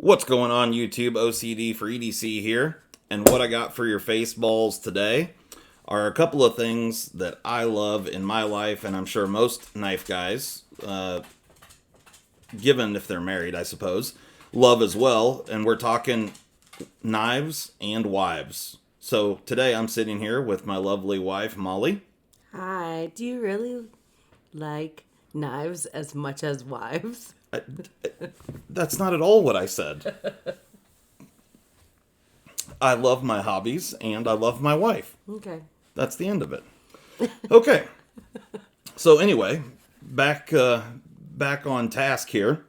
What's going on, YouTube? OCD for EDC here. And what I got for your face balls today are a couple of things that I love in my life, and I'm sure most knife guys, given if they're married, I suppose, love as well. And we're talking knives and wives. So today I'm sitting here with my lovely wife, Molly. Hi, do you really like knives as much as wives? That's not at all what I said. I love my hobbies and I love my wife. Okay. That's the end of it. Okay. So anyway, back on task here.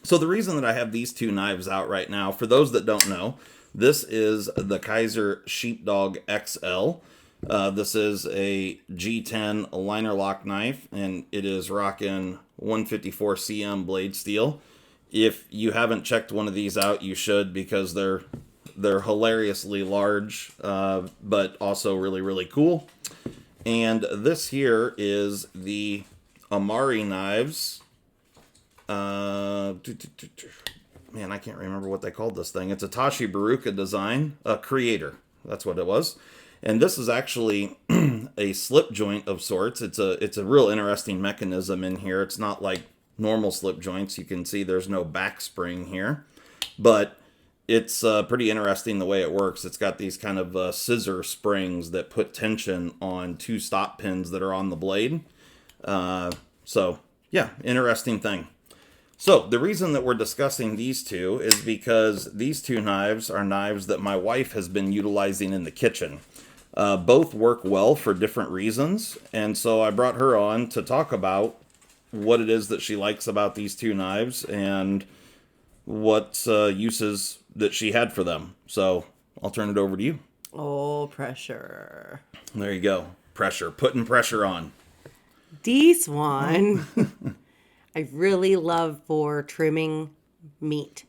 So the reason that I have these two knives out right now, for those that don't know, this is the Kaiser Sheepdog XL. This is a G10 liner lock knife, and it is rocking 154 cm blade steel. If you haven't checked one of these out, you should, because they're hilariously large, but also really, really cool. And this here is the Amari knives. Man, I can't remember what they called this thing. It's a Tashi Baruka design, Creator. That's what it was. And this is actually a slip joint of sorts. It's a real interesting mechanism in here. It's not like normal slip joints. You can see there's no back spring here, but it's pretty interesting the way it works. It's got these kind of scissor springs that put tension on two stop pins that are on the blade. So yeah, interesting thing. So the reason that we're discussing these two is because these two knives are knives that my wife has been utilizing in the kitchen. Both work well for different reasons, and so I brought her on to talk about what it is that she likes about these two knives and what uses that she had for them. So I'll turn it over to you. Oh, pressure. There you go. Pressure. Putting pressure on. This one I really love for trimming meat,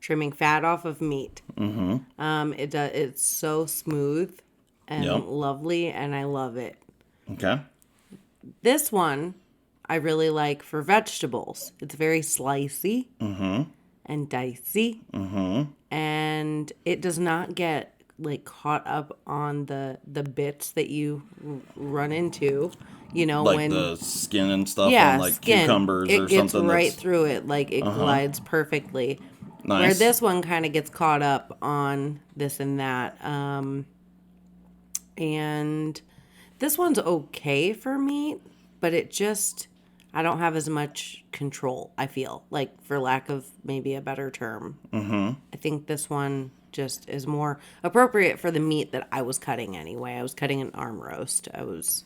trimming fat off of meat. Mm-hmm. It's so smooth and lovely, and I love it. Okay. This one I really like for vegetables. It's very slicey and dicey, and it does not get like caught up on the bits that you run into. You know, Like when the skin and stuff on like skin, cucumbers it or gets something. right through it, like it glides perfectly. Nice. Where this one kind of gets caught up on this and that. And this one's okay for me, but I don't have as much control, I feel, like, for lack of maybe a better term. I think this one just is more appropriate for the meat that I was cutting anyway. I was cutting an arm roast. I was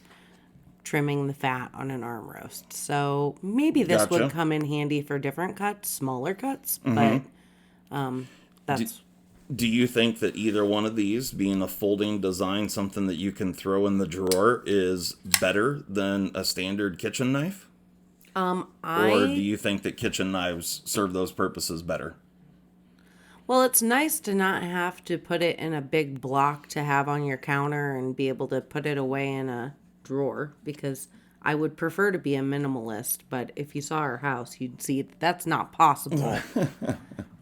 trimming the fat on an arm roast. So maybe this would come in handy for different cuts, smaller cuts, but that's... Do you think that either one of these, being a folding design, something that you can throw in the drawer, is better than a standard kitchen knife? Or do you think that kitchen knives serve those purposes better? Well, it's nice to not have to put it in a big block to have on your counter and be able to put it away in a drawer, because I would prefer to be a minimalist, but if you saw our house, you'd see that's not possible.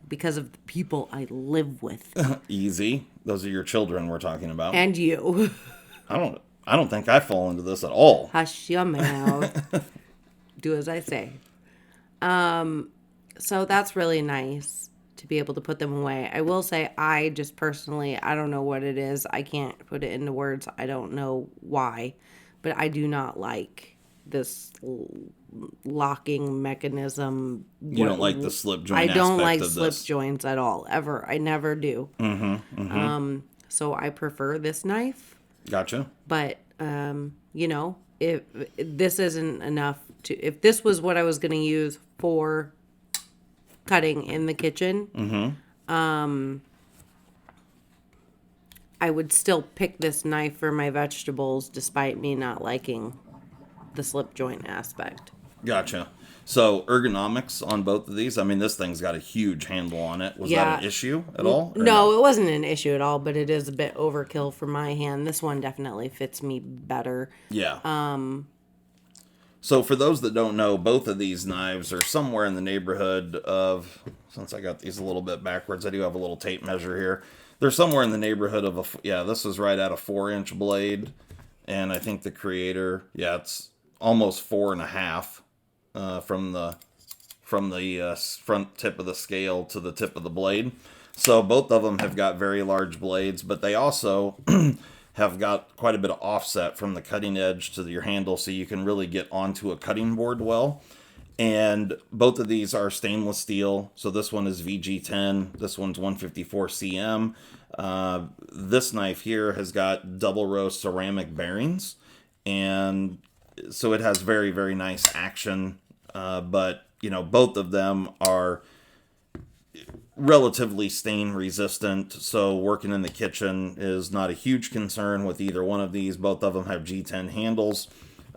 Because of the people I live with. Easy. Those are your children we're talking about. And you. I don't think I fall into this at all. Hush your mouth. Do as I say. So that's really nice to be able to put them away. I will say, I just personally, I don't know what it is. I can't put it into words. I don't know why. But I do not like this locking mechanism. You don't like the slip joint aspect of this? I don't like slip joints at all, ever. I never do. So I prefer this knife. Gotcha. But, if this isn't enough if this was what I was going to use for cutting in the kitchen, I would still pick this knife for my vegetables, despite me not liking the slip joint aspect. Gotcha. So ergonomics on both of these. I mean, this thing's got a huge handle on it. Was that an issue at all? No, it wasn't an issue at all, but it is a bit overkill for my hand. This one definitely fits me better. Yeah. So for those that don't know, both of these knives are somewhere in the neighborhood of, since I got these a little bit backwards, I do have a little tape measure here. They're somewhere in the neighborhood of this is right at a 4-inch blade. And I think the creator, it's almost 4.5 from the front tip of the scale to the tip of the blade. So both of them have got very large blades, but they also have got quite a bit of offset from the cutting edge to your handle, so you can really get onto a cutting board well. And both of these are stainless steel. So this one is VG10. This one's 154 cm. This knife here has got double row ceramic bearings. And so it has very, very nice action. But, both of them are relatively stain resistant. So working in the kitchen is not a huge concern with either one of these. Both of them have G10 handles.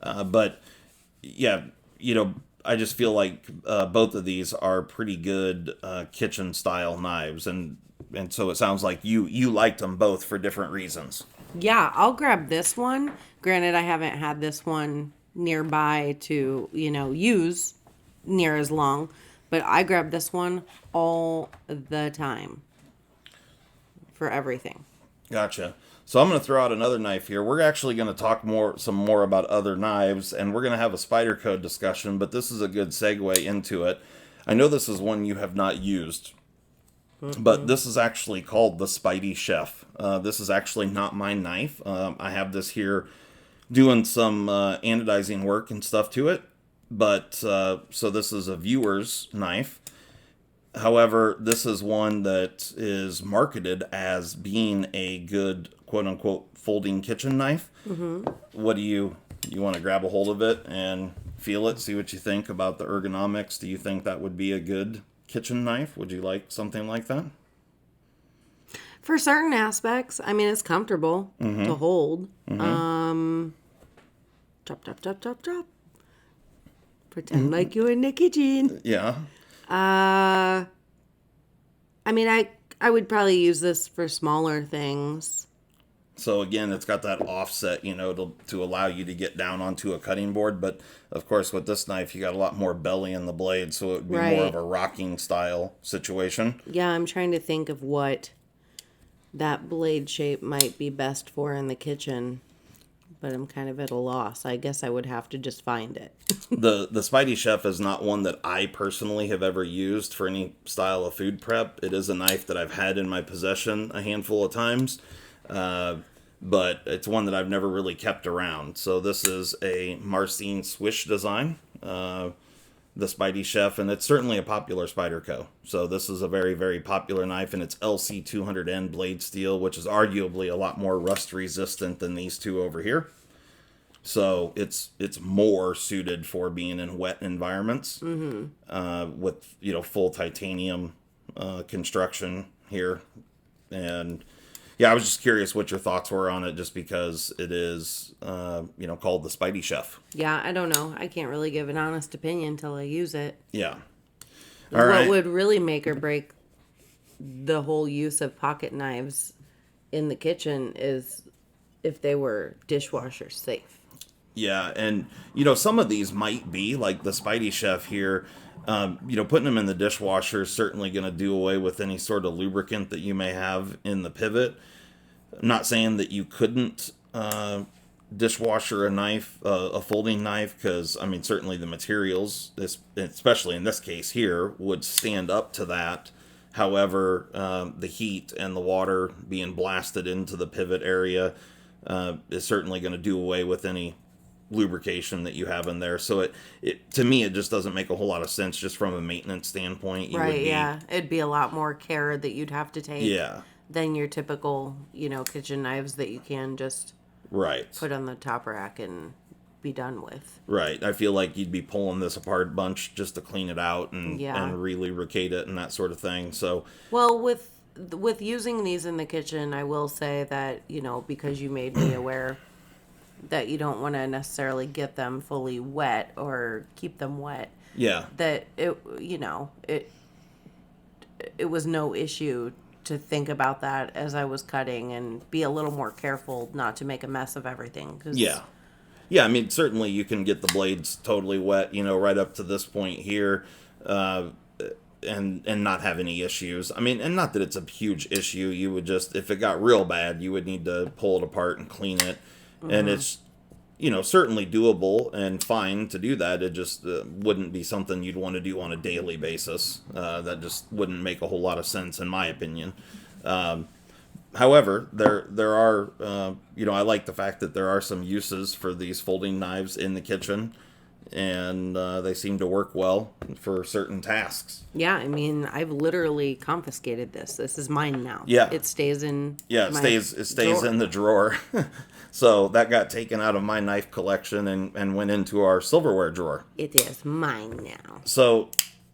But, yeah, I just feel like both of these are pretty good kitchen style knives, and so it sounds like you liked them both for different reasons. Yeah, I'll grab this one. Granted, I haven't had this one nearby to use near as long, but I grab this one all the time for everything. Gotcha. So I'm going to throw out another knife here. We're actually going to talk some more about other knives, and we're going to have a Spyderco discussion, but this is a good segue into it. I know this is one you have not used, but this is actually called the Spidey Chef. This is actually not my knife. I have this here doing some anodizing work and stuff to it, but so this is a viewer's knife. However, this is one that is marketed as being a good quote-unquote folding kitchen knife. Mm-hmm. What do you want to grab a hold of it and feel it, see what you think about the ergonomics? Do you think that would be a good kitchen knife? Would you like something like that? For certain aspects, I mean, it's comfortable to hold. Mm-hmm. Chop, chop, chop, chop, chop. Pretend like you're in the kitchen. Yeah. I mean, I would probably use this for smaller things. So again, it's got that offset, to allow you to get down onto a cutting board. But of course, with this knife, you got a lot more belly in the blade, so it would be more of a rocking style situation. Yeah, I'm trying to think of what that blade shape might be best for in the kitchen, but I'm kind of at a loss. I guess I would have to just find it. The Spidey Chef is not one that I personally have ever used for any style of food prep. It is a knife that I've had in my possession a handful of times, but it's one that I've never really kept around. So this is a Marcin Swish design, the Spidey Chef, and it's certainly a popular Spyderco. So this is a very, very popular knife, and it's LC200N blade steel, which is arguably a lot more rust resistant than these two over here. So it's more suited for being in wet environments, with full titanium construction here. And yeah, I was just curious what your thoughts were on it, just because it is called the Spidey Chef. Yeah, I don't know. I can't really give an honest opinion until I use it. Yeah. What would really make or break the whole use of pocket knives in the kitchen is if they were dishwasher safe. Yeah, and some of these might be like the Spidey Chef here. Putting them in the dishwasher is certainly going to do away with any sort of lubricant that you may have in the pivot. I'm not saying that you couldn't dishwasher a knife, a folding knife, because certainly the materials, especially in this case here, would stand up to that. However, the heat and the water being blasted into the pivot area is certainly going to do away with any lubrication that you have in there. So it to me, it just doesn't make a whole lot of sense just from a maintenance standpoint. Yeah. It'd be a lot more care that you'd have to take. Yeah. Than your typical, kitchen knives that you can just put on the top rack and be done with. Right. I feel like you'd be pulling this apart a bunch just to clean it out and re-lubricate it and that sort of thing. So, well, with using these in the kitchen, I will say that, because you made me aware that you don't want to necessarily get them fully wet or keep them wet. Yeah. That it was no issue to think about that as I was cutting and be a little more careful not to make a mess of everything. 'Cause Yeah, I mean, certainly you can get the blades totally wet, right up to this point here, and not have any issues. I mean, and not that it's a huge issue. You would just, if it got real bad, you would need to pull it apart and clean it. And it's, certainly doable and fine to do that. It just wouldn't be something you'd want to do on a daily basis. That just wouldn't make a whole lot of sense, in my opinion. However, there are, I like the fact that there are some uses for these folding knives in the kitchen, and they seem to work well for certain tasks. Yeah, I mean, I've literally confiscated this. This is mine now. Yeah. It stays in Yeah, it stays in the drawer. So that got taken out of my knife collection and went into our silverware drawer. It is mine now. So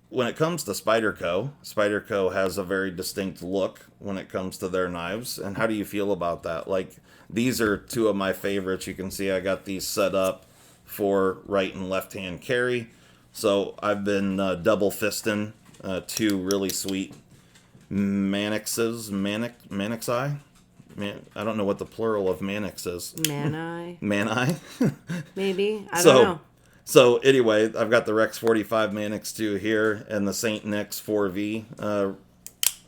when it comes to Spyderco has a very distinct look when it comes to their knives. And how do you feel about that? Like, these are two of my favorites. You can see I got these set up for right and left hand carry. So I've been double fisting two really sweet Manixi. I don't know what the plural of Manix is. Mani? Maybe? I don't know. So anyway, I've got the Rex 45 Manix 2 here and the St. Nick's 4V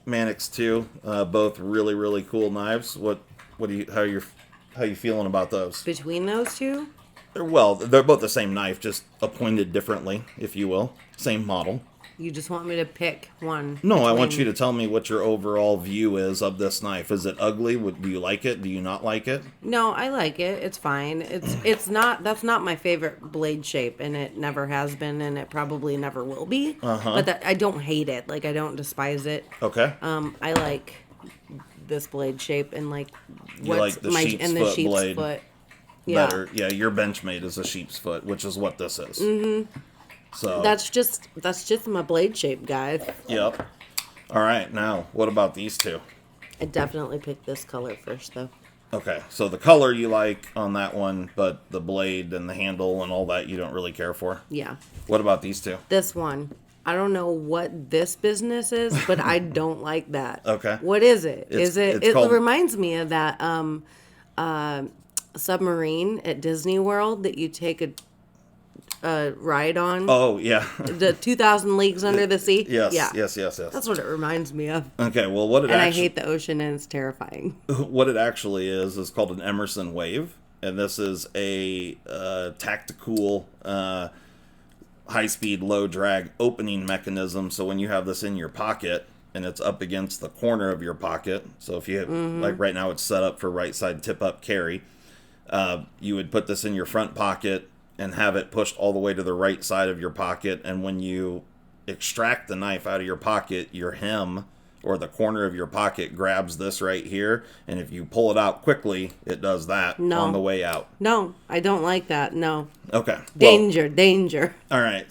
Manix 2. Both really, really cool knives. How you feeling about those? Between those two? They're both the same knife, just appointed differently, if you will. Same model. You just want me to pick one? No, I want you to tell me what your overall view is of this knife. Is it ugly? Do you like it? Do you not like it? No, I like it. It's fine. It's not. That's not my favorite blade shape, and it never has been, and it probably never will be. But I don't hate it. Like, I don't despise it. Okay. I like this blade shape, and like what's the sheep's foot blade Yeah. better. Yeah, your Benchmade is a sheep's foot, which is what this is. Mm-hmm. So that's just my blade shape, guys. Yep. All right, now what about these two? I definitely picked this color first, though. Okay, so the color you like on that one, but the blade and the handle and all that you don't really care for? Yeah. What about these two? This one. I don't know what this business is, but I don't like that. Okay. What is it? It called... reminds me of that submarine at Disney World that you take a ride on. Oh, yeah. The 2,000 Leagues Under the Sea? Yes, yeah. yes. That's what it reminds me of. Okay, well, I hate the ocean, and it's terrifying. What it actually is called an Emerson Wave, and this is a tactical high-speed, low-drag opening mechanism. So when you have this in your pocket, and it's up against the corner of your pocket, so if you have, like right now it's set up for right side tip-up carry, you would put this in your front pocket and have it pushed all the way to the right side of your pocket, and when you extract the knife out of your pocket, your hem or the corner of your pocket grabs this right here, and if you pull it out quickly, it does that on the way out. No, I don't like that. No. Okay. Danger. All right.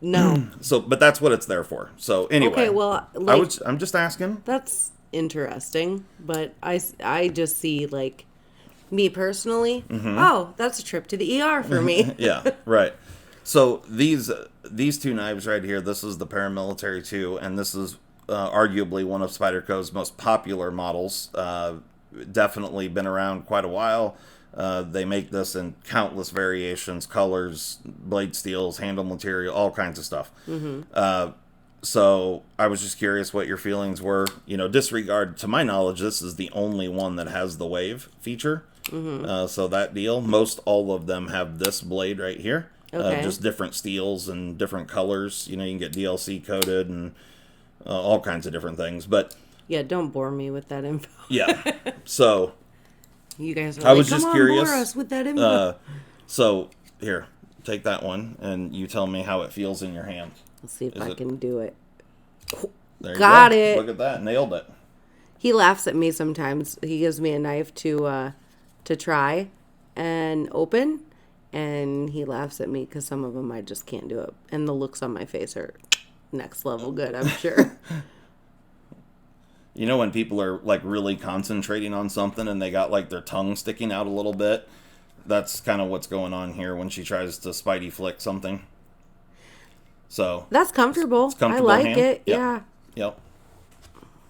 No. But that's what it's there for. So anyway. Okay, well, I'm just asking. That's interesting, but I just see, like, me personally, oh, that's a trip to the ER for me. Yeah, right. So these two knives right here, this is the Paramilitary 2, and this is arguably one of Spyderco's most popular models. Definitely been around quite a while. They make this in countless variations, colors, blade steels, handle material, all kinds of stuff. So I was just curious what your feelings were. Disregard, to my knowledge, this is the only one that has the wave feature. So that deal, most all of them have this blade right here. Okay. Just different steels and different colors. You can get DLC coated and all kinds of different things. But yeah, don't bore me with that info. Yeah. So you guys are I was just curious. Bore us with that info. So here, take that one, and you tell me how it feels in your hand. Let's see if I can do it. There you Got go. it. Look at that. Nailed it. He laughs at me sometimes. He gives me a knife to try and open, and he laughs at me because some of them I just can't do it. And the looks on my face are next level good, I'm sure. When people are like really concentrating on something and they got like their tongue sticking out a little bit, that's kind of what's going on here when she tries to Spidey flick something. So that's comfortable. it's comfortable I like hand. it. Yep. Yeah. Yep.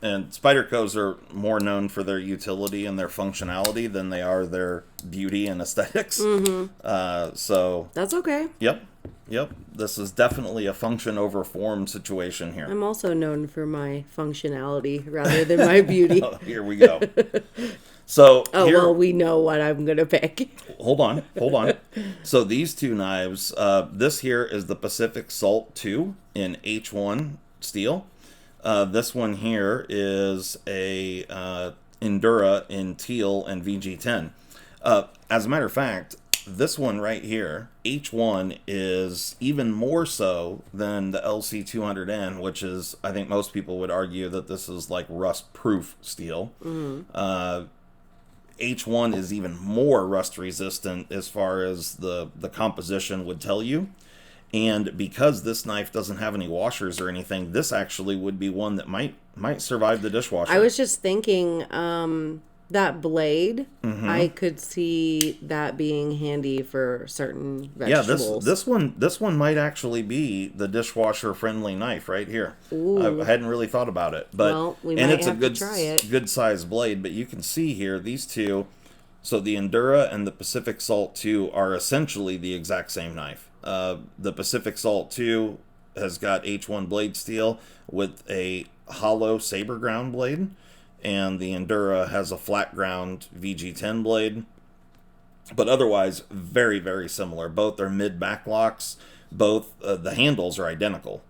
And Spydercos are more known for their utility and their functionality than they are their beauty and aesthetics. So That's okay. Yep. This is definitely a function over form situation here. I'm also known for my functionality rather than my beauty. Oh, here we go. So well, we know what I'm gonna pick. Hold on. So these two knives, this here is the Pacific Salt 2 in H1 steel. This one here is a Endura in teal and VG10. As a matter of fact, this one right here, H1, is even more so than the LC200N, which is, I think most people would argue that this is like rust-proof steel. H1 is even more rust-resistant as far as the composition would tell you. And because this knife doesn't have any washers or anything, this actually would be one that might survive the dishwasher. I was just thinking that blade, I could see that being handy for certain vegetables. Yeah, this one might actually be the dishwasher friendly knife right here. Ooh. I hadn't really thought about it, but well, we might have to try it. Good size blade. But you can see here these two. So the Endura and the Pacific Salt 2 are essentially the exact same knife. The Pacific Salt 2 has got H1 blade steel with a hollow saber ground blade, and the Endura has a flat ground VG10 blade. But otherwise, very, very similar. Both are mid-back locks. Both, the handles are identical.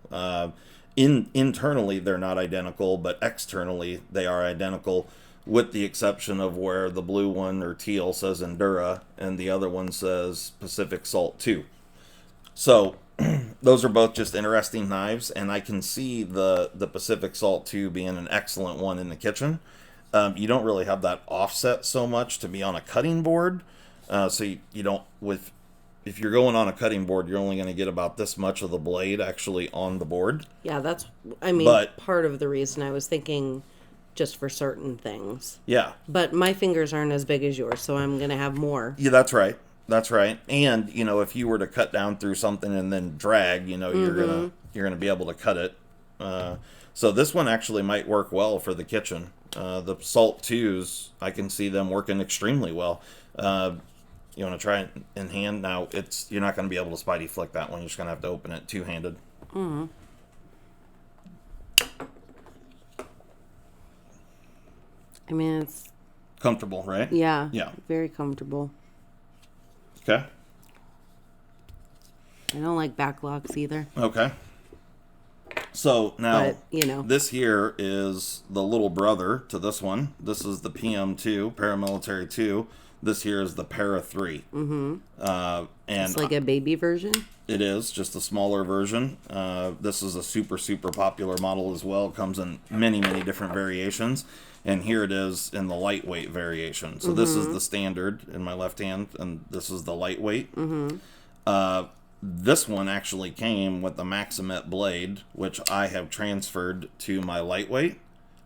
Internally, they're not identical, but externally, they are identical, with the exception of where the blue one, or teal, says Endura, and the other one says Pacific Salt 2. So, those are both just interesting knives, and I can see the Pacific Salt 2 being an excellent one in the kitchen. You don't really have that offset so much to be on a cutting board, so you don't, if you're going on a cutting board, you're only going to get about this much of the blade actually on the board. Yeah, that's, part of the reason I was thinking just for certain things. Yeah. But my fingers aren't as big as yours, so I'm going to have more. Yeah, that's right. And, if you were to cut down through something and then drag, you're going to be able to cut it. So this one actually might work well for the kitchen. The Salt 2s, I can see them working extremely well. You want to try it in hand? Now, you're not going to be able to Spidey flick that one. You're just going to have to open it two-handed. Mm-hmm. It's comfortable, right? Yeah. Yeah. Very comfortable. Okay. I don't like backlocks either. Okay. So now, but, this here is the little brother to this one. This is the PM2, Paramilitary 2. This here is the Para 3. Mm-hmm. And it's like a baby version? It is, just a smaller version. This is a super, super popular model as well. It comes in many, many different variations. And here it is in the lightweight variation. So this is the standard in my left hand, and this is the lightweight. This one actually came with the Maximette blade, which I have transferred to my lightweight.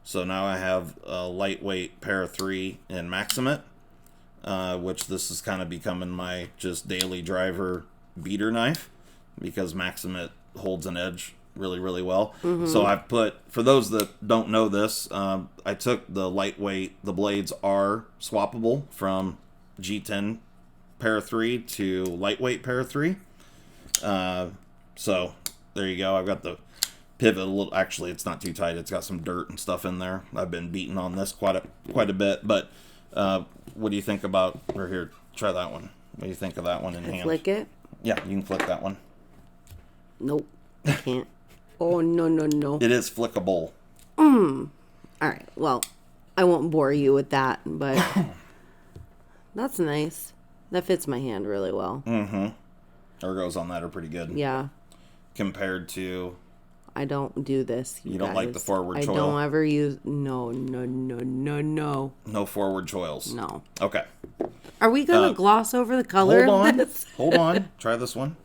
So now I have a lightweight Para 3 in Maximette, which this is kind of becoming my just daily driver beater knife, because Maximette holds an edge really, really well. So I've put, for those that don't know this, I took the lightweight, the blades are swappable from G10 Para 3 to lightweight Para 3. So there you go. I've got the pivot a little, actually it's not too tight, it's got some dirt and stuff in there. I've been beating on this quite a bit, but what do you think about, or here, try that one. What do you think of that one in hand? Flick it? Yeah, you can flick that one. Nope, I can't. Oh, no. It is flickable. All right, well, I won't bore you with that, but that's nice. That fits my hand really well. Ergos on that are pretty good. Yeah. Compared to... I don't do this. You don't like the forward choil? I don't ever use... No. No forward choils? No. Okay. Are we going to gloss over the color of this? Hold on. Try this one.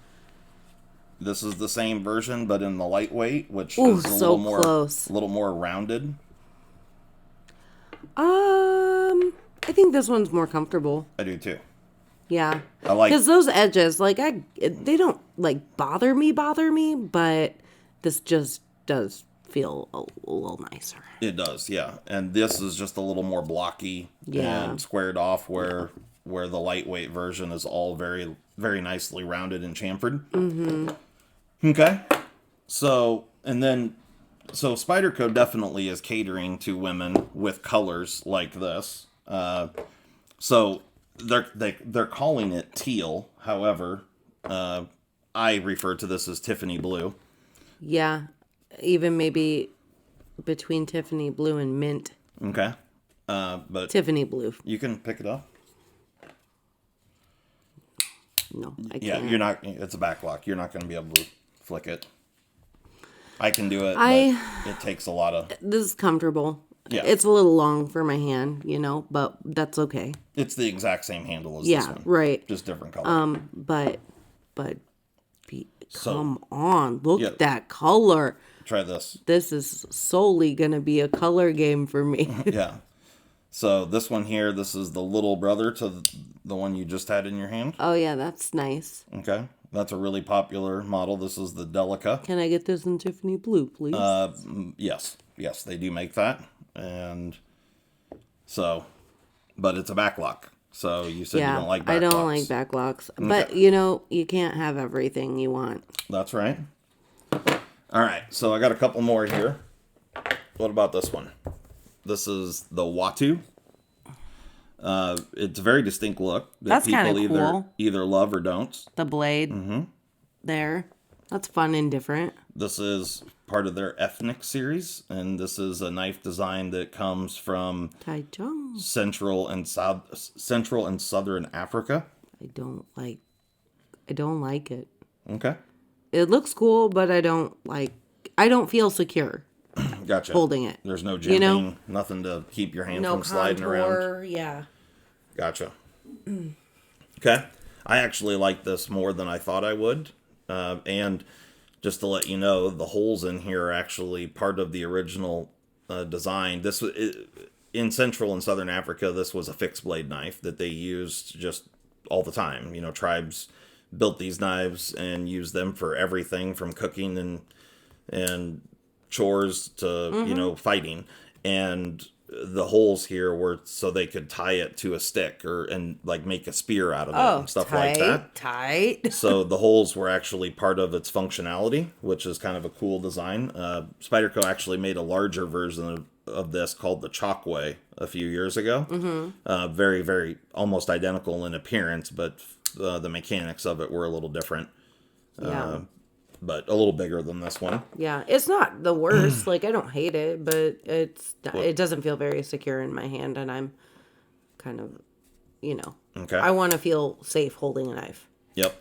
This is the same version, but in the lightweight, which Ooh, is a little more rounded. I think this one's more comfortable. I do too. Yeah. I like, because those edges, they don't bother me, but this just does feel a little nicer. It does, yeah. And this is just a little more blocky and squared off, where the lightweight version is all very, very nicely rounded and chamfered. Mm-hmm. Okay. So Spyderco definitely is catering to women with colors like this. So they're calling it teal. However, I refer to this as Tiffany blue. Yeah, even maybe between Tiffany blue and mint. Okay. But Tiffany blue. you can pick it up. No, I can't. Yeah, you're not. It's a back lock. You're not going to be able to flick it. I can do it, but it takes a lot of... This is comfortable. Yeah. It's a little long for my hand, but that's okay. It's the exact same handle as this one. Yeah, right. Just different color. Come on. Look at that color. Try this. This is solely going to be a color game for me. Yeah. So this one here, this is the little brother to the one you just had in your hand. Oh, yeah, that's nice. Okay. That's a really popular model. This is the Delica. Can I get this in Tiffany blue, please? Yes. Yes, they do make that. And so, but it's a back lock. So you said you don't like back I don't locks. like back locks. Okay. But, you can't have everything you want. That's right. All right. So I got a couple more here. What about this one? This is the Watu. It's a very distinct look that That's people kinda cool. either love or don't. The blade there. That's fun and different. This is part of their ethnic series, and this is a knife design that comes from Taichung. Central and Southern Africa. I don't like it. Okay. It looks cool, but I don't feel secure Gotcha. holding it. There's no jimping, nothing to keep your hand from sliding around. Yeah. Gotcha. Okay. I actually like this more than I thought I would. And just to let you know, the holes in here are actually part of the original design. This was in Central and Southern Africa. This was a fixed blade knife that they used just all the time. Tribes built these knives and used them for everything from cooking and chores to fighting. And the holes here were so they could tie it to a stick and make a spear out of it and stuff like that. Tight. So the holes were actually part of its functionality, which is kind of a cool design. Spyderco actually made a larger version of this called the Chalkway a few years ago. Mm-hmm. Very, very almost identical in appearance, but the mechanics of it were a little different. Yeah. But a little bigger than this one. Yeah, it's not the worst. I don't hate it, but it doesn't feel very secure in my hand, and I'm kind of, Okay. I want to feel safe holding a knife. Yep.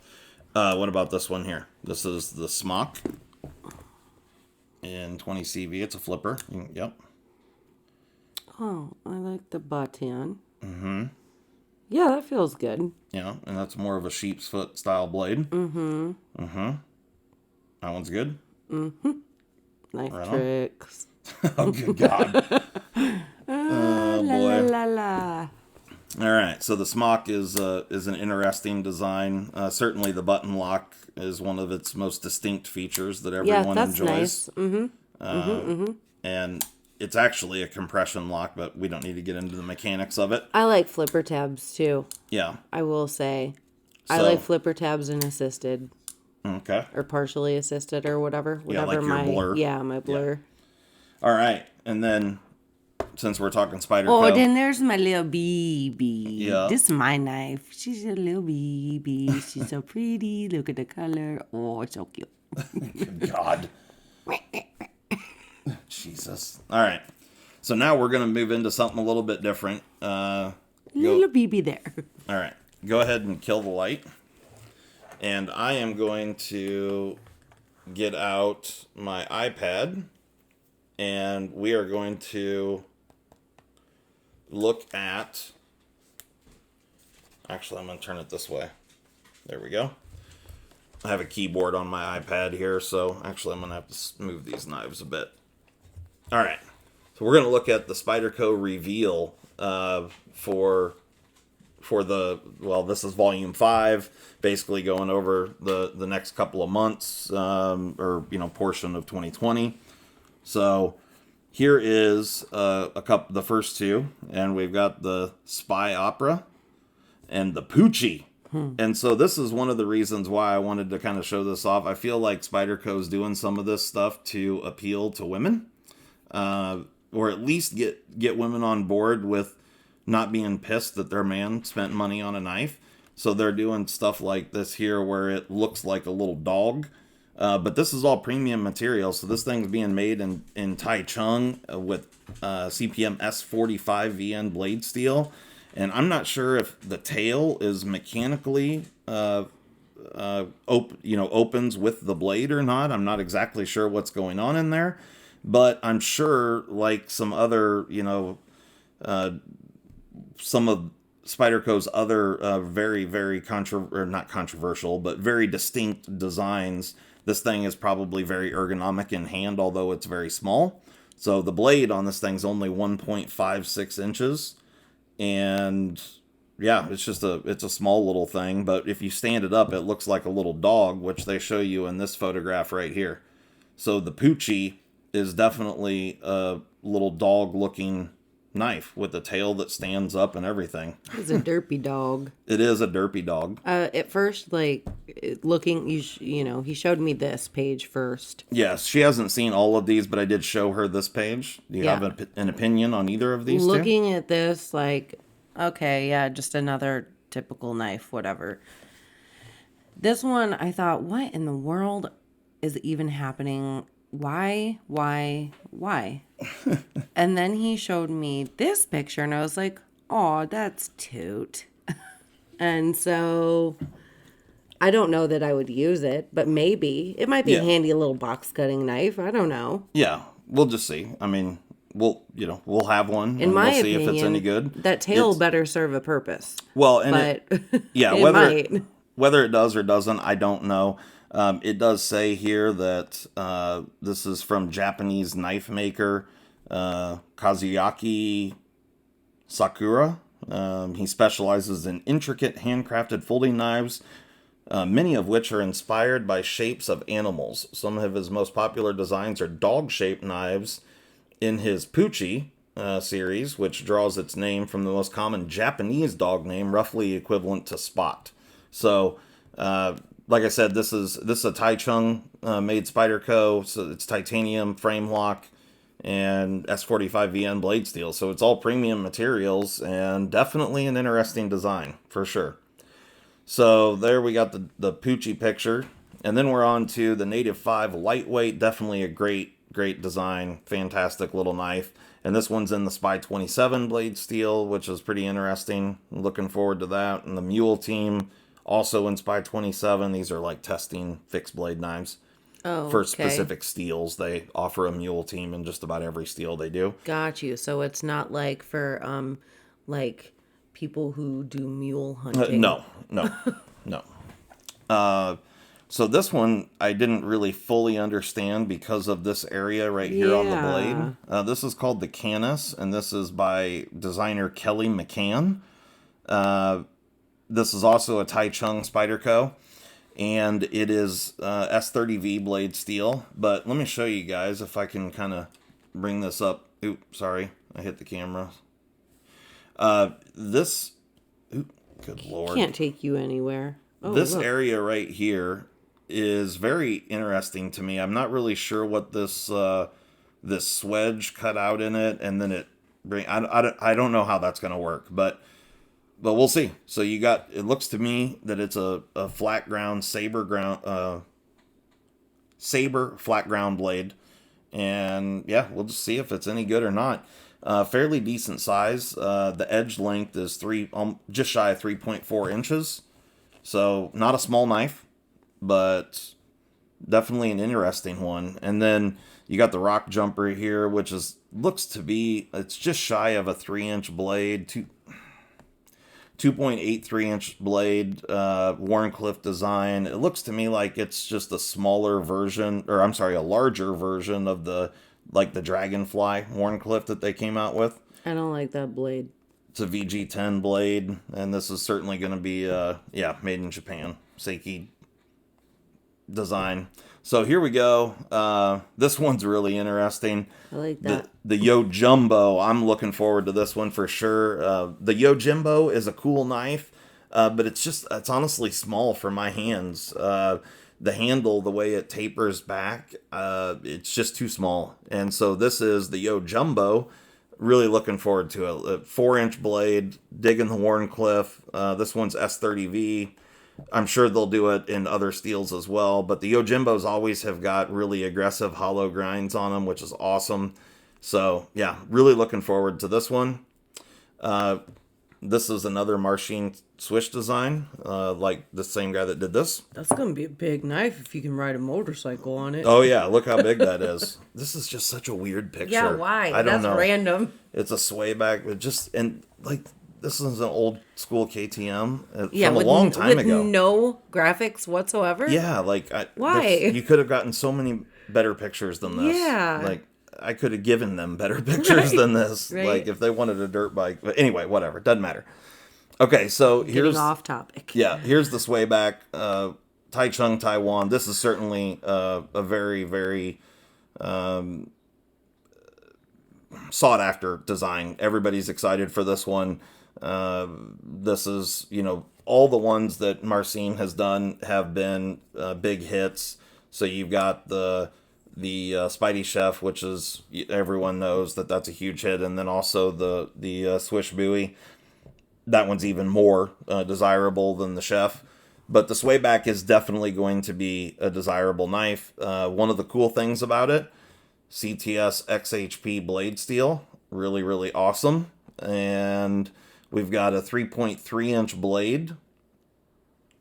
What about this one here? This is the Smock in 20 CV. It's a flipper. Yep. Oh, I like the baton. Mm-hmm. Yeah, that feels good. Yeah, and that's more of a sheep's foot style blade. Mm-hmm. Mm-hmm. That one's good. Mm-hmm. Knife right tricks. Oh, good God. Oh, boy. La, la, la. All right, so the Smock is an interesting design. Certainly the button lock is one of its most distinct features that everyone that's enjoys. Nice. Mm-hmm. And it's actually a compression lock, but we don't need to get into the mechanics of it. I like flipper tabs, too. Yeah. I will say. I like flipper tabs and assisted. Okay. Or partially assisted or whatever. Yeah, like your blur. Yeah, my blur. Yeah. All right. And then, since we're talking Spyderco. Oh, then there's my little baby. Yeah. This is my knife. She's a little baby. She's so pretty. Look at the color. Oh, it's so cute. Good God. Jesus. All right. So now we're going to move into something a little bit different. Little baby there. All right. Go ahead and kill the light. And I am going to get out my iPad, and we are going to look at... Actually, I'm going to turn it this way. There we go. I have a keyboard on my iPad here, so actually I'm going to have to move these knives a bit. All right. So we're going to look at the Spyderco Reveal for this is volume 5, basically going over the next couple of months, or portion of 2020. So here is the first two, and we've got the Spy Opera and the Poochie. And so this is one of the reasons why I wanted to kind of show this off. I feel like Spyderco's doing some of this stuff to appeal to women, or at least get women on board with not being pissed that their man spent money on a knife. So they're doing stuff like this here where it looks like a little dog. But this is all premium material. So this thing's being made in Taichung with CPM S45 VN blade steel. And I'm not sure if the tail is mechanically opens with the blade or not. I'm not exactly sure what's going on in there. But I'm sure, like some other, some of Spyderco's other very, very not controversial, but very distinct designs, this thing is probably very ergonomic in hand, although it's very small. So the blade on this thing's only 1.56 inches. And yeah, it's a small little thing, but if you stand it up, it looks like a little dog, which they show you in this photograph right here. So the Poochie is definitely a little dog looking knife with a tail that stands up and everything. It's a derpy dog. It is a derpy dog. At first, looking, he showed me this page first. Yes, she hasn't seen all of these, but I did show her this page. Do you have an opinion on either of these Looking at this, okay, yeah, just another typical knife, whatever. This one, I thought, what in the world is even happening? Why? And then he showed me this picture, and I was like, oh, that's toot. And so I don't know that I would use it, but maybe. It might be a handy little box cutting knife. I don't know. Yeah, we'll just see. I mean, we'll have one, in my we'll see opinion, if it's any good. That tail better serve a purpose. Well, and whether it does or doesn't, I don't know. It does say here that this is from Japanese knife maker Kazuyaki Sakura. He specializes in intricate handcrafted folding knives, many of which are inspired by shapes of animals. Some of his most popular designs are dog-shaped knives in his Poochie series, which draws its name from the most common Japanese dog name, roughly equivalent to Spot. So, like I said, this is a Taichung made Spyderco, so it's titanium frame lock and S45 VN blade steel. So it's all premium materials and definitely an interesting design for sure. So there we got the Poochie picture, and then we're on to the Native 5 lightweight. Definitely a great design, fantastic little knife. And this one's in the Spy 27 blade steel, which is pretty interesting. I'm looking forward to that. And the Mule team also in Spy 27. These are like testing fixed blade knives. For specific steels. They offer a Mule team in just about every steel they do. Got you. So it's not like for people who do mule hunting. No. So this one I didn't really fully understand because of this area right here on the blade. This is called the Canis, and this is by designer Kelly McCann. This is also a Taichung Spyderco. And it is S30V blade steel. But let me show you guys if I can kind of bring this up. Oops, sorry. I hit the camera. Good Lord. Can't take you anywhere. Oh, this look. area right here is very interesting to me. I'm not really sure what this swedge cut out in it. And then I don't know how that's going to work. But we'll see. So it looks to me that it's a flat ground saber flat ground blade. And yeah, we'll just see if it's any good or not. Fairly decent size. The edge length is just shy of 3.4 inches. So not a small knife, but definitely an interesting one. And then you got the rock jumper here, which looks to be, it's just shy of a 3-inch blade, 2.83-inch blade, Warncliffe design. It looks to me like it's just a larger version of the Dragonfly Warncliffe that they came out with. I don't like that blade. It's a VG10 blade, and this is certainly going to be, made in Japan. Seiki design. So here we go. This one's really interesting. I like that. The Yo Jumbo. I'm looking forward to this one for sure. The Yo Jimbo is a cool knife, but it's honestly small for my hands. The handle, the way it tapers back, it's just too small. And so this is the Yo Jumbo. Really looking forward to it. A 4-inch blade, digging the Wharncliffe. This one's S30V. I'm sure they'll do it in other steels as well. But the Yojimbos always have got really aggressive hollow grinds on them, which is awesome. So, yeah, really looking forward to this one. This is another Marcin Swish design, like the same guy that did this. That's going to be a big knife if you can ride a motorcycle on it. Oh, yeah, look how big that is. This is just such a weird picture. Yeah, why? I don't know. That's random. It's a sway back, but this is an old school KTM Yeah, from a long time with ago. no graphics whatsoever? Yeah, Why? You could have gotten so many better pictures than this. Yeah. Like, I could have given them better pictures than this. Right. Like, if they wanted a dirt bike. But anywai, whatever. Doesn't matter. Okay, so here's... Getting off topic. Yeah, here's the swayback. Taichung, Taiwan. This is certainly a very, very sought-after design. Everybody's excited for this one. This is, all the ones that Marcin has done have been big hits. So you've got the Spidey Chef, which is, everyone knows that's a huge hit, and then also the Swish Buoy. That one's even more desirable than the Chef. But the swayback is definitely going to be a desirable knife. One of the cool things about it, CTS XHP blade steel, really, really awesome. And we've got a 3.3-inch blade,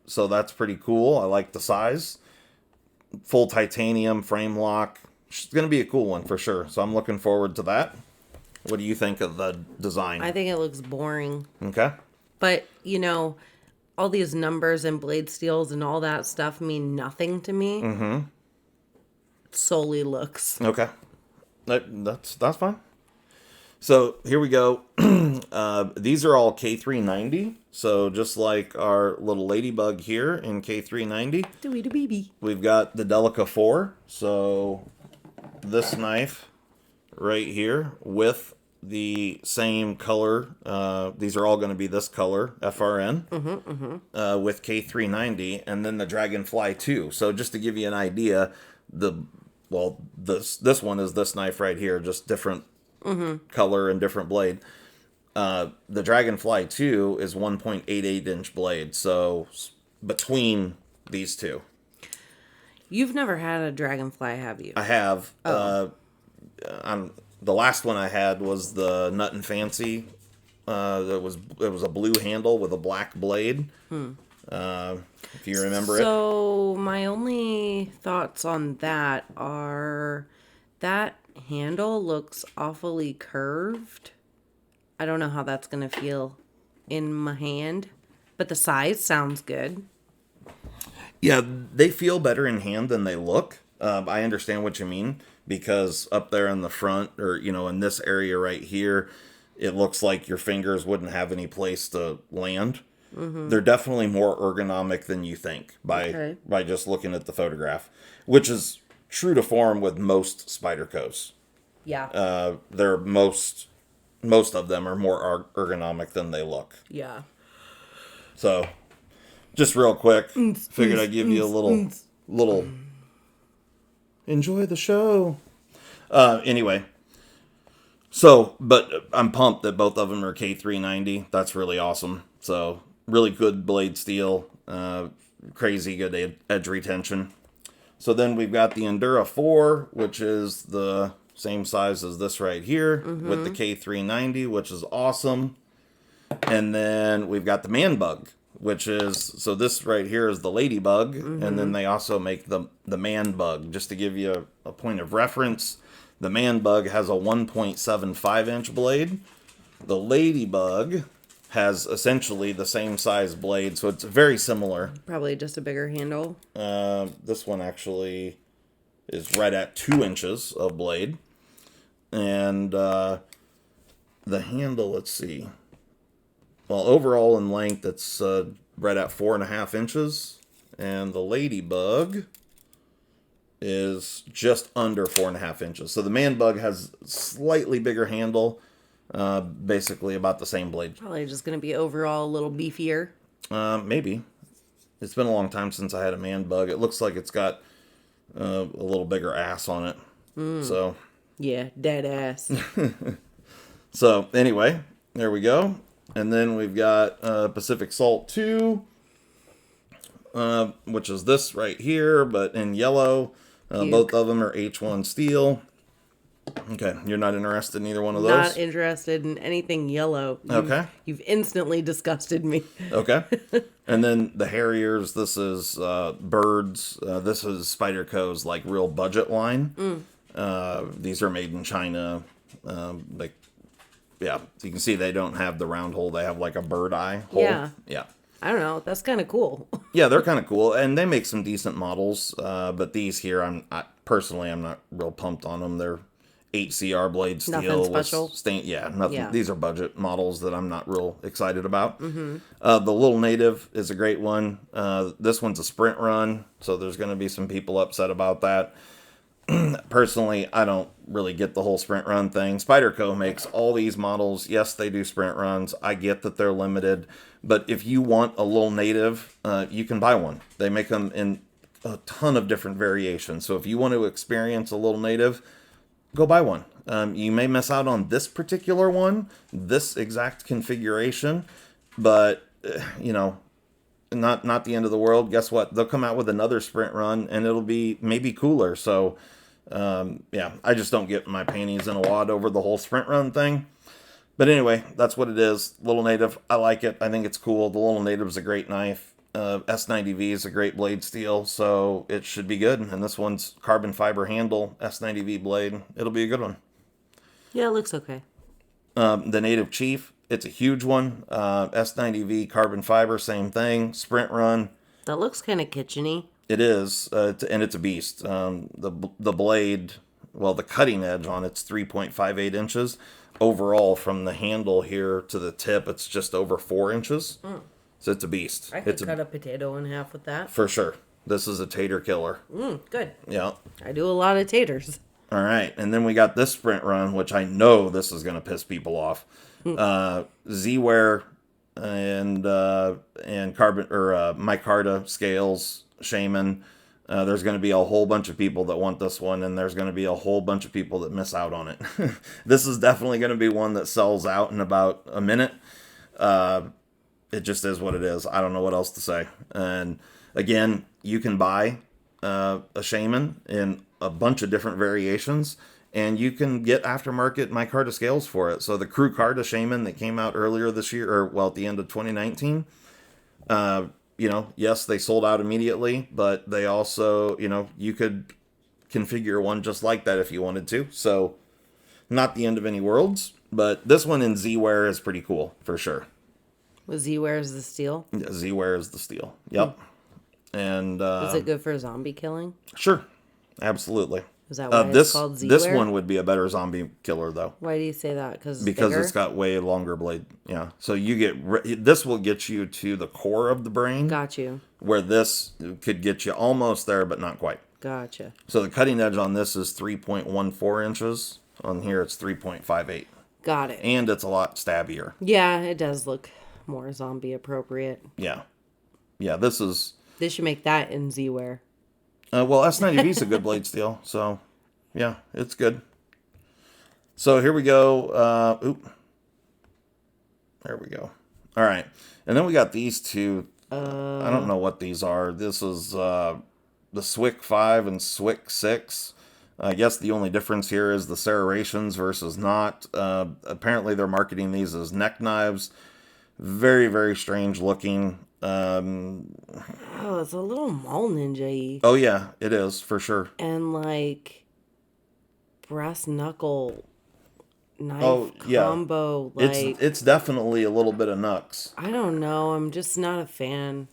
so that's pretty cool. I like the size. Full titanium frame lock. It's going to be a cool one for sure, so I'm looking forward to that. What do you think of the design? I think it looks boring. Okay. But, all these numbers and blade steels and all that stuff mean nothing to me. Mm-hmm. Solely looks. Okay. That's fine. So here we go. These are all K390. So just like our little ladybug here in K390, Dewey-da-baby. we've got the Delica 4. So this knife right here with the same color. These are all going to be this color, FRN, with K390, and then the Dragonfly 2. So just to give you an idea, this one is this knife right here, just different color and different blade. The Dragonfly 2 is 1.88-inch blade, so between these two. You've never had a Dragonfly, have you? I have. Oh. The last one I had was the Nut and Fancy. It was a blue handle with a black blade. If you remember it. So my only thoughts on that are that handle looks awfully curved. I don't know how that's going to feel in my hand, but the size sounds good. Yeah, they feel better in hand than they look. I understand what you mean, because up there in the front, or, in this area right here, it looks like your fingers wouldn't have any place to land. Mm-hmm. They're definitely more ergonomic than you think by just looking at the photograph, which is true to form with most Spydercos. Yeah. They're most of them are more ergonomic than they look. Yeah. So, just real quick, figured I'd give you a little enjoy the show. Anyway, so, but I'm pumped that both of them are K390. That's really awesome. So, really good blade steel, crazy good edge retention. So then we've got the Endura 4, which is the same size as this right here, with the K390, which is awesome. And then we've got the Man Bug, which is, so this right here is the Ladybug, and then they also make the Man Bug. Just to give you a point of reference, the Man Bug has a 1.75-inch blade. The Ladybug has essentially the same size blade, so it's very similar. Probably just a bigger handle. This one actually is right at 2 inches of blade. And the handle, let's see. Well, overall in length, it's right at 4.5 inches. And the Ladybug is just under 4.5 inches. So the Man Bug has slightly bigger handle, basically about the same blade. Probably just going to be overall a little beefier. Maybe. It's been a long time since I had a Man Bug. It looks like it's got a little bigger ass on it. So Yeah, dead ass. so anyway, there we go. And then we've got Pacific Salt 2, which is this right here, but in yellow. Both of them are H1 steel. Okay, you're not interested in either one of those? Not interested in anything yellow. Okay. You've instantly disgusted me. Okay. And then the Harriers, this is Birds. This is Spyderco's like real budget line. These are made in China. Yeah, you can see they don't have the round hole. They have like a bird eye hole. Yeah. Yeah. I don't know. That's kind of cool. Yeah, they're kind of cool, and they make some decent models. But these here, I'm not real pumped on them. They're 8CR blade steel. Nothing special. Nothing. Yeah. These are budget models that I'm not real excited about. The Little Native is a great one. This one's a sprint run, so there's going to be some people upset about that. Personally, I don't really get the whole sprint run thing. Spyderco makes all these models. Yes, they do sprint runs. I get that they're limited. But if you want a Little Native, you can buy one. They make them in a ton of different variations. So if you want to experience a Little Native, go buy one. You may miss out on this particular one, this exact configuration. But, not the end of the world. Guess what? They'll come out with another sprint run, and it'll be maybe cooler. So, I just don't get my panties in a wad over the whole sprint run thing. But anyway, that's what it is. Little Native, I like it. I think it's cool. The Little Native is a great knife. S90V is a great blade steel, so it should be good. And this one's carbon fiber handle, S90V blade. It'll be a good one. Yeah, it looks okay. The Native Chief, it's a huge one. S90V carbon fiber, same thing. Sprint run. That looks kind of kitcheny. It is, and it's a beast. The blade, well, the cutting edge on it's 3.58 inches. Overall, from the handle here to the tip, it's just over 4 inches. So it's a beast. I could cut a potato in half with that. For sure. This is a tater killer. Good. Yeah. I do a lot of taters. All right. And then we got this sprint run, which I know this is going to piss people off. Z-Wear and carbon or micarta scales, Shaman. There's going to be a whole bunch of people that want this one, and there's going to be a whole bunch of people that miss out on it. This is definitely going to be one that sells out in about a minute. It just is what it is. I don't know what else to say. And again, you can buy a Shaman in a bunch of different variations, and you can get aftermarket micarta scales for it. So the Crew Carta Shaman that came out earlier this year, or at the end of 2019, yes, they sold out immediately, but they also, you could configure one just like that if you wanted to. So not the end of any worlds, but this one in Z-Wear is pretty cool for sure. Was Z-Wear is the steel? Yeah, Z-Wear is the steel. Yep. And is it good for zombie killing? Sure. Absolutely. Is that why it's called Z-Wear? This one would be a better zombie killer, though. Why do you say that? Because bigger? It's got way longer blade. Yeah. So this will get you to the core of the brain. Got you. Where this could get you almost there, but not quite. Gotcha. So the cutting edge on this is 3.14 inches. On here, it's 3.58. Got it. And it's a lot stabbier. Yeah, it does look more zombie appropriate. Yeah. Yeah, this is... They should make that in Z-Wear. Well, S90V is a good blade steel, so yeah, it's good. So here we go. There we go. All right, and then we got these two. I don't know what these are. This is the Swick 5 and Swick 6. I guess the only difference here is the serrations versus not. Apparently, they're marketing these as neck knives. Very, very strange looking. It's a little mall ninja-y. Oh yeah, it is for sure. And like brass knuckle knife combo. Like it's definitely a little bit of knucks. I don't know. I'm just not a fan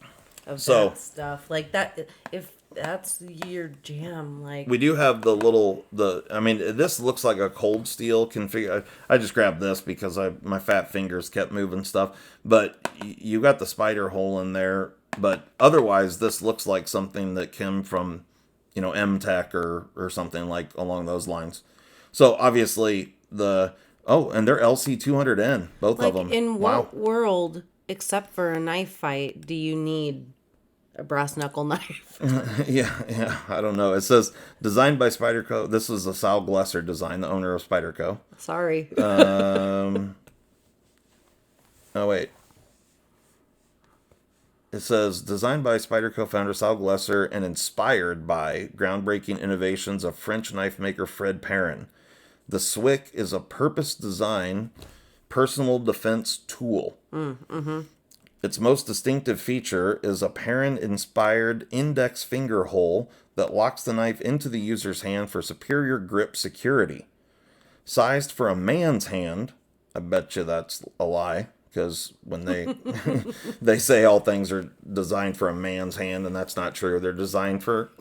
of that stuff. Like that. If that's your jam, like we do have this looks like a cold steel configure. I just grabbed this because my fat fingers kept moving stuff. But you got the spider hole in there. But otherwise, this looks like something that came from, M-Tech or something like along those lines. So obviously and they're LC200N, both of them. In Wow. what world, except for a knife fight, do you need a brass knuckle knife? Yeah, I don't know. It says designed by Spyderco. This is a Sal Glesser design, the owner of Spyderco. Sorry. Oh wait. It says designed by Spyderco founder Sal Glesser and inspired by groundbreaking innovations of French knife maker Fred Perrin. The Swick is a purpose-designed personal defense tool. Its most distinctive feature is a Perrin-inspired index finger hole that locks the knife into the user's hand for superior grip security. Sized for a man's hand, I bet you that's a lie, because when they say all things are designed for a man's hand, and that's not true. They're designed for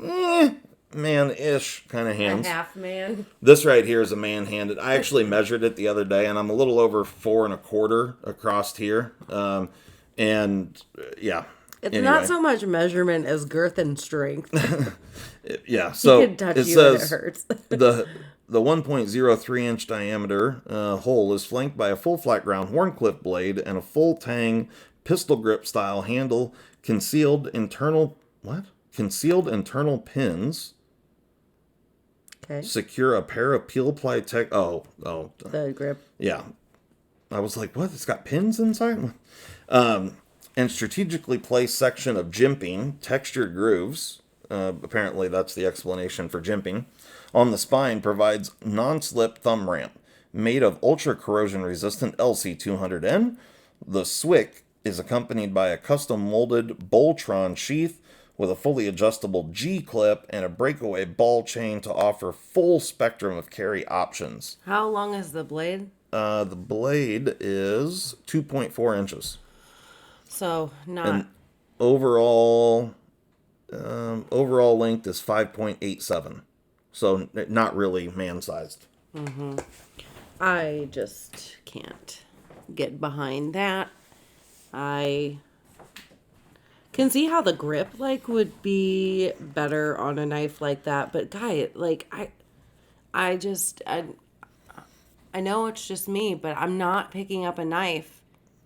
man-ish kind of hands. A half man. This right here is a man-handed. I actually measured it the other day, and I'm a little over 4 1/4 across here. It's not so much measurement as girth and strength. Yeah, so He can touch it you says and it hurts. the 1.03 inch diameter hole is flanked by a full flat ground Horncliffe blade and a full tang pistol grip style handle, concealed internal pins. Okay. Secure a pair of peel ply The grip. Yeah. I was like, what? It's got pins inside? And strategically placed section of jimping, textured grooves. Apparently that's the explanation for jimping. On the spine provides non-slip thumb ramp. Made of ultra corrosion resistant LC200N. The Swick is accompanied by a custom molded Boltron sheath with a fully adjustable G-clip and a breakaway ball chain to offer full spectrum of carry options. How long is the blade? The blade is 2.4 inches. So not... And overall length is 5.87. So not really man-sized. I just can't get behind that. I can see how the grip would be better on a knife like that, but guy, I know it's just me, but I'm not picking up a knife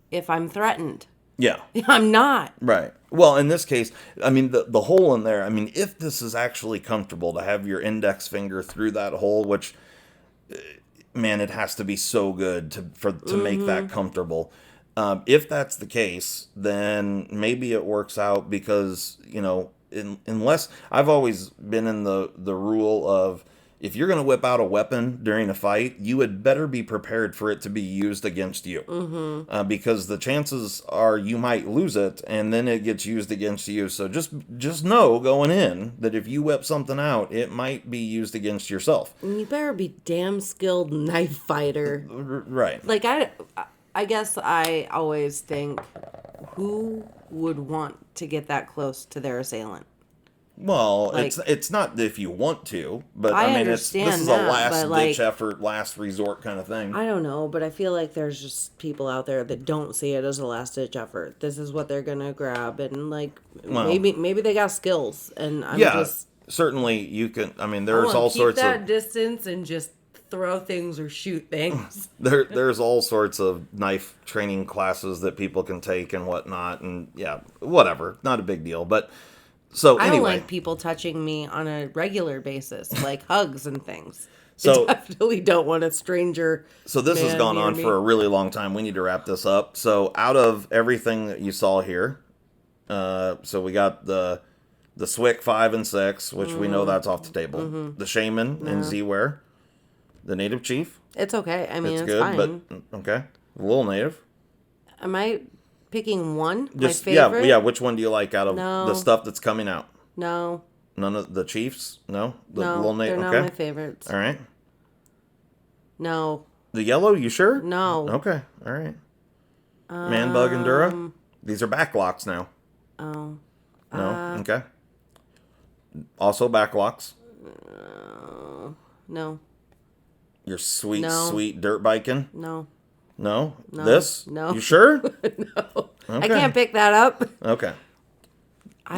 if I'm threatened. Yeah. I'm not. Right. Well, in this case, I mean, the hole in there, I mean, if this is actually comfortable to have your index finger through that hole, which, man, it has to be so good to make that comfortable. If that's the case, then maybe it works out because, unless I've always been in the rule of if you're going to whip out a weapon during a fight, you had better be prepared for it to be used against you. Because the chances are you might lose it and then it gets used against you. So just know going in that if you whip something out, it might be used against yourself. You better be damn skilled knife fighter. Right. I guess I always think, who would want to get that close to their assailant? Well, it's not if you want to, but I mean, this is a last-ditch effort, last resort kind of thing. I don't know, but I feel like there's just people out there that don't see it as a last-ditch effort. This is what they're gonna grab, and maybe they got skills, and certainly you can. I mean, there's all sorts of keep that distance and just throw things or shoot things. There's all sorts of knife training classes that people can take and whatnot, and whatever, not a big deal, but. So anyway. I don't like people touching me on a regular basis, like hugs and things. So I definitely don't want a stranger. So this has gone on for a really long time. We need to wrap this up. So out of everything that you saw here, so we got the Swick 5 and 6, which we know that's off the table. The Shaman in Z-Wear, the Native Chief. It's okay. I mean, it's good, fine. But okay, a little Native. Am I picking one? Just, my favorite? Yeah. Which one do you like out of the stuff that's coming out? No. None of the Chiefs? No? No, they're not my favorites. All right. No. The yellow, you sure? No. Okay, all right. Man Bug Endura? These are backlocks now. Oh. No? Okay. Also backlocks. No. Your sweet dirt biking? No. No? No. This? No. You sure? No. Okay. I can't pick that up. Okay.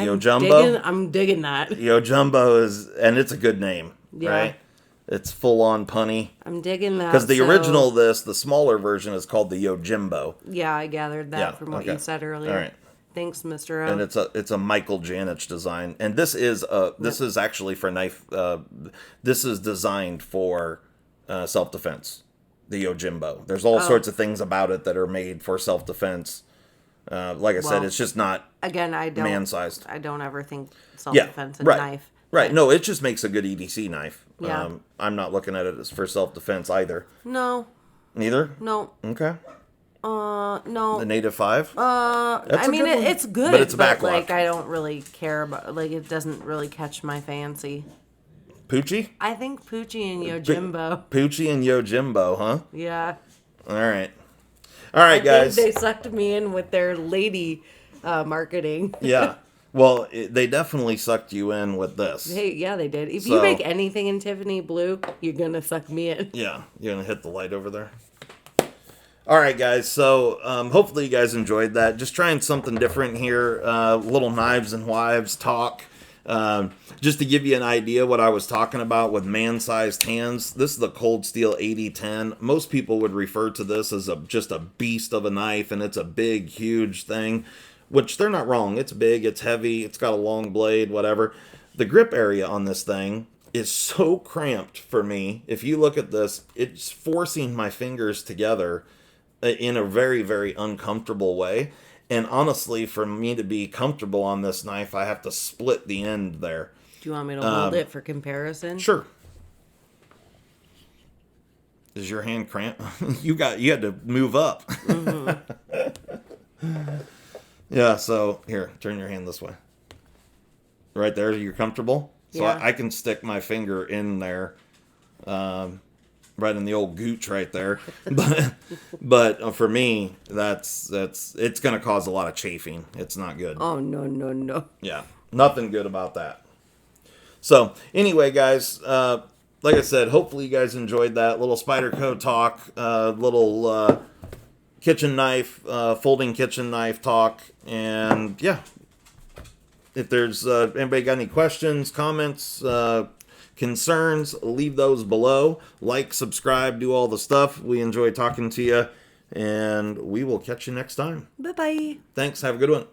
Yo Jumbo. I'm digging that. Yo Jumbo is, and it's a good name, Yeah. right? It's full on punny. I'm digging that. Because the original of this, the smaller version, is called the Yo Jimbo. Yeah, I gathered that from what you said earlier. All right. Thanks, Mr. O. And it's a Michael Janich design, and this is actually for knife. This is designed for self-defense. The Yo Jimbo. There's all sorts of things about it that are made for self-defense. Like I said, it's just not man-sized. I don't ever think self-defense and knife. Right. No, it just makes a good EDC knife. Yeah. I'm not looking at it as for self-defense either. No. Neither? No. Okay. No. The Native 5? I mean, it's good, but it's a backlock. Like, I don't really care about, like, it doesn't really catch my fancy. Poochie? I think Poochie and Yo Jimbo. Poochie and Yo Jimbo, huh? Yeah. All right. All right, guys. They sucked me in with their lady marketing. Yeah. Well, they definitely sucked you in with this. Yeah, they did. If you make anything in Tiffany blue, you're going to suck me in. Yeah. You're going to hit the light over there. All right, guys. So hopefully you guys enjoyed that. Just trying something different here. Little Knives and Wives talk. Just to give you an idea what I was talking about with man-sized hands. This is the Cold Steel 8010. Most people would refer to this as just a beast of a knife, and it's a big, huge thing. Which they're not wrong. It's big, it's heavy, it's got a long blade, whatever. The grip area on this thing is so cramped for me. If you look at this, it's forcing my fingers together in a very, very uncomfortable way. And honestly, for me to be comfortable on this knife, I have to split the end there. Do you want me to hold it for comparison? Sure. Is your hand cramped? You had to move up. Mm-hmm. Yeah, so here, turn your hand this way. Right there, you're comfortable? So yeah. I can stick my finger in there, right in the old gooch right there. But for me, it's going to cause a lot of chafing. It's not good. Oh, no. Yeah, nothing good about that. So anyway, guys, like I said, hopefully you guys enjoyed that little Spyderco talk, little kitchen knife, folding kitchen knife talk. And yeah, if there's anybody got any questions, comments, concerns, leave those below. Like, subscribe, do all the stuff. We enjoy talking to you, and we will catch you next time. Bye-bye. Thanks. Have a good one.